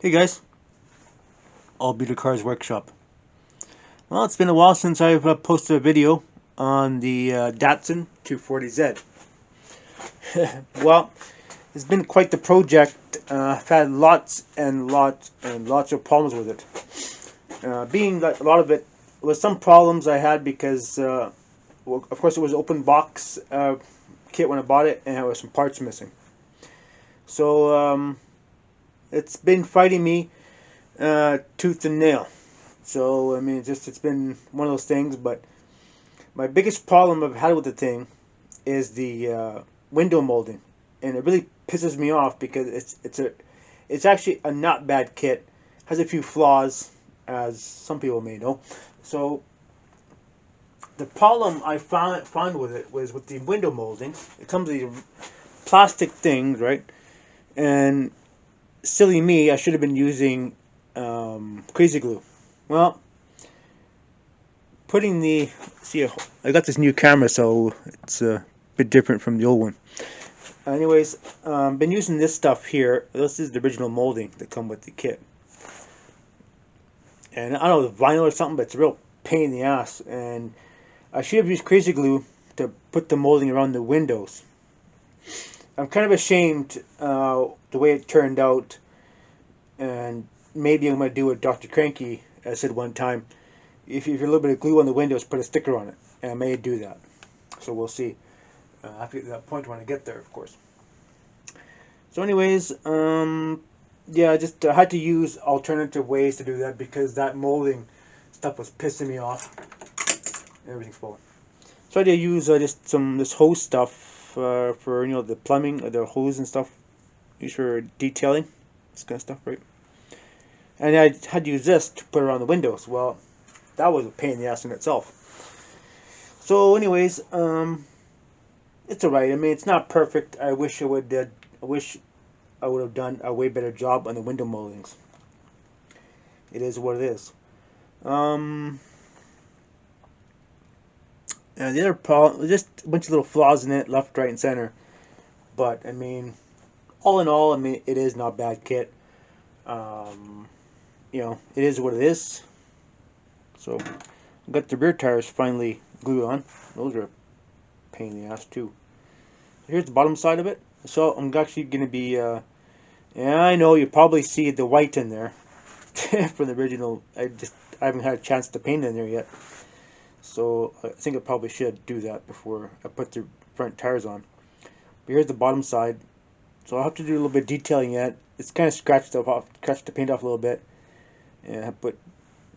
Hey guys, I'll be the Cars Workshop. Well, it's been a while since I've posted a video on the Datsun 240Z. Well, it's been quite the project. I've had lots and lots of problems with it. Being that a lot of it was some problems I had because, well, of course, it was open box kit when I bought it, and there was some parts missing. So it's been fighting me tooth and nail. So I mean, it's been one of those things. But my biggest problem I've had with the thing is the window molding, and it really pisses me off because it's actually a not bad kit. Has a few flaws, as some people may know. So the problem I found with it was with the window molding. It comes with these plastic things, right? And silly me, I should have been using crazy glue. Well, putting the I got this new camera, so it's a bit different from the old one. Anyways, been using this stuff here. This is the original molding that come with the kit, and I don't know, vinyl or something, but it's a real pain in the ass. And I should have used crazy glue to put the molding around the windows. I'm kind of ashamed the way it turned out, and maybe I'm going to do what Dr. Cranky said one time. If you're a little bit of glue on the windows, put a sticker on it, and I may do that. So we'll see. I have to get to that point when I get there, of course. So anyways, yeah, I had to use alternative ways to do that because that molding stuff was pissing me off. Everything's falling. So I did use just this hose stuff for the plumbing, the hose and stuff, used for detailing, this kind of stuff, right? And I had to use this to put around the windows. Well, that was a pain in the ass in itself. So, anyways, it's alright. I mean, it's not perfect. I wish I would have done a way better job on the window moldings. It is what it is. And the other problem, just a bunch of little flaws in it, left, right, and center. But I mean, all in all, I mean, it is not a bad kit. It is what it is. So, I got the rear tires finally glued on. Those are a pain in the ass too. Here's the bottom side of it. So I'm actually going to be, yeah, I know you probably see the white in there from the original. I haven't had a chance to paint in there yet. So I think I probably should do that before I put the front tires on. But here's the bottom side. So I'll have to do a little bit of detailing yet. It's kind of scratched the paint off a little bit. And I put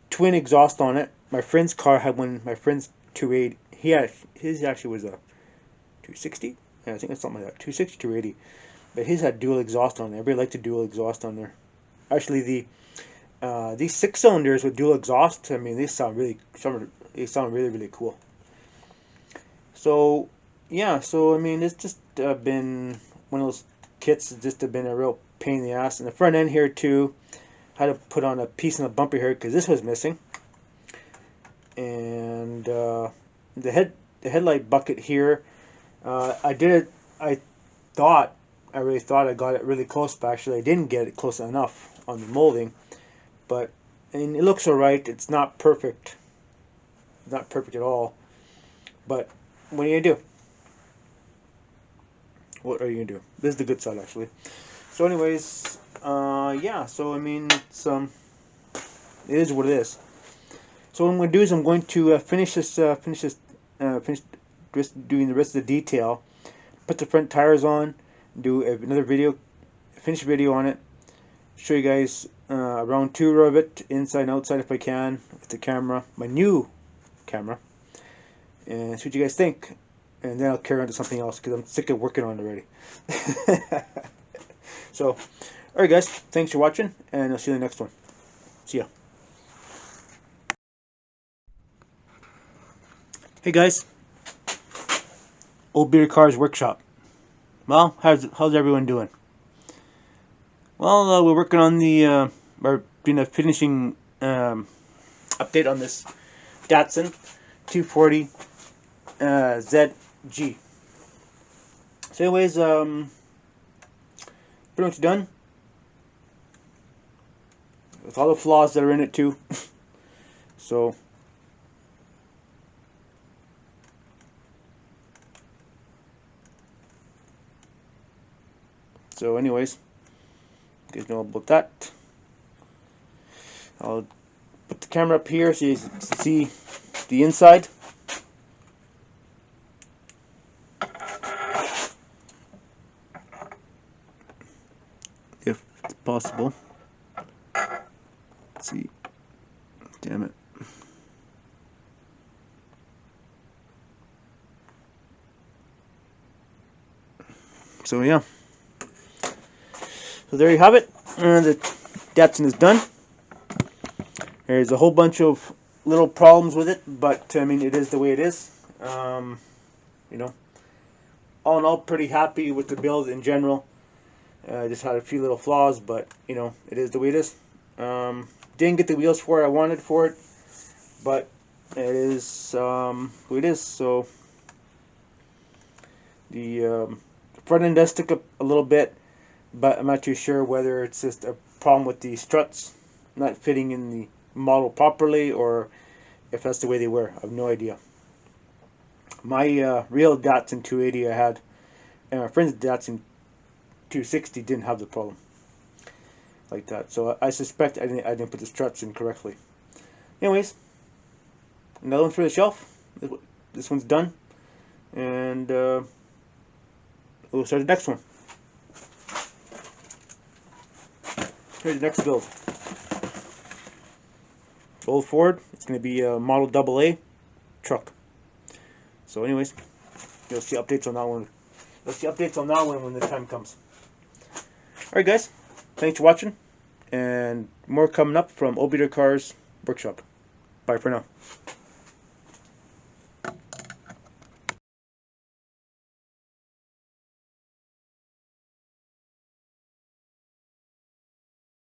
twin exhaust on it. My friend's car had one. My friend's 280. His actually was a 260. Yeah, I think it's something like that. 260, 280. But his had dual exhaust on it. Everybody liked the dual exhaust on there. Actually, these 6-cylinders with dual exhaust, I mean, they sound really cool. So yeah, so I mean, it's just been one of those kits. It's just been a real pain in the ass. And the front end here too, had to put on a piece in the bumper here because this was missing. And the headlight bucket here, I did it. I really thought I got it really close, but actually I didn't get it close enough on the molding. But I mean, it looks alright. It's not perfect. Not perfect at all. But what are you gonna do? What are you gonna do? This is the good side, actually. So, anyways, yeah. So I mean, it is what it is. So what I'm going to do is I'm going to finish just doing the rest of the detail. Put the front tires on. Do another video, finish a video on it. Show you guys a round tour of it, inside and outside if I can, with the camera, my new camera, and see what you guys think. And then I'll carry on to something else because I'm sick of working on it already. So, alright guys, thanks for watching, and I'll see you in the next one. See ya. Hey guys, Old Beer Cars Workshop. Well, how's everyone doing? Well, we're working on we're doing a finishing update on this Datsun 240zg. So anyways, pretty much done. with all the flaws that are in it too. So anyways, you guys know about that. I'll put the camera up here so you can see the inside. If it's possible. Let's see. Damn it. So yeah. So there you have it. The Datsun is done. There's a whole bunch of little problems with it, but I mean, it is the way it is. You know, all in all, pretty happy with the build in general. Just had a few little flaws, but you know, it is the way it is. Didn't get the wheels for it I wanted for it, but it is who it is. So the front end does stick up a little bit, but I'm not too sure whether it's just a problem with the struts not fitting in the model properly, or if that's the way they were. I have no idea. My real Datsun 280 I had, and my friend's Datsun 260 didn't have the problem like that. So I suspect I didn't put the struts in correctly. Anyways, another one for the shelf. This one's done, and we'll start the next one. Here's the next build. Old Ford. It's going to be a model AA truck. So anyways, you'll see updates on that one. You'll see updates on that one when the time comes. Alright guys, thanks for watching, and more coming up from Obiter Cars Workshop. Bye for now.